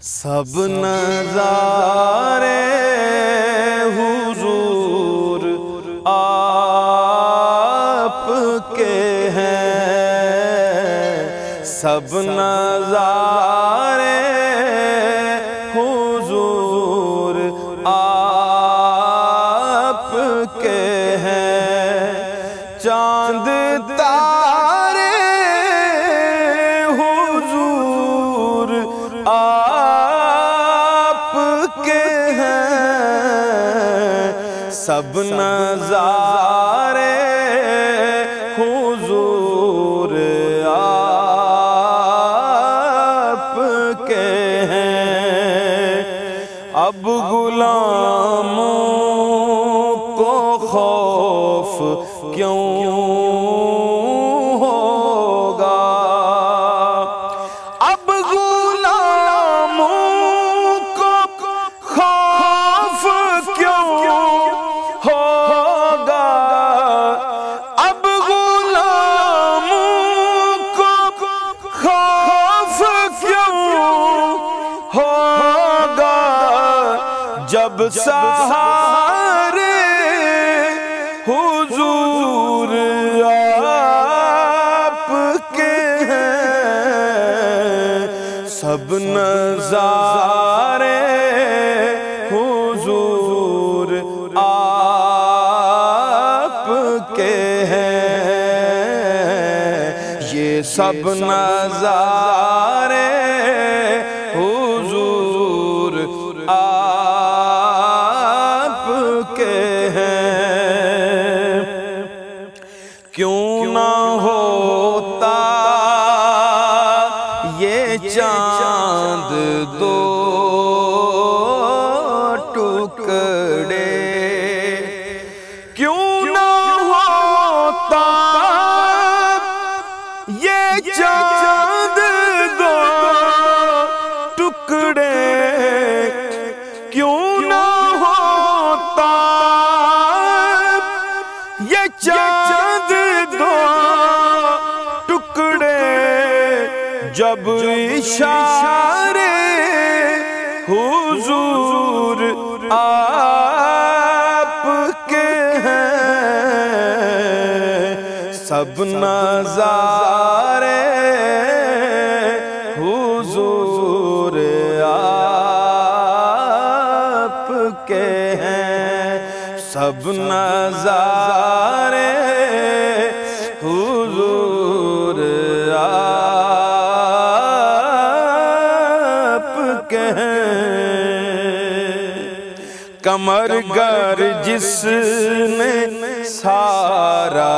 سب نظارے حضور آپ کے ہیں، سب نظارے حضور آپ کے ہیں، چاند تارے حضور آپ کے ہیں، سب نظارے حضور آپ کے ہیں۔ اب غلاموں کو خوف کیوں ہوگا، اب غلاموں کو خوف کیوں ہوگا، اب غلاموں کو خوف کیوں ہوگا، جب سہارے حضور آپ کے ہیں، سب نظارے حضور آپ کے ہیں، یہ سب نظارے حضور آپ کے ہیں۔ کیوں نہ ہوتا یہ چاند دو ٹکڑے، کیوں نہ ہوتا یہ چاند دو ٹکڑے، کیوں نہ ہوتا یہ چاند دو ٹکڑے، جب اشارے حضور آپ کے ہیں، سب نظارے حضور آپ کے ہیں، سب نظارے حضور آپ کے ہیں۔ کمر گر جس نے سارا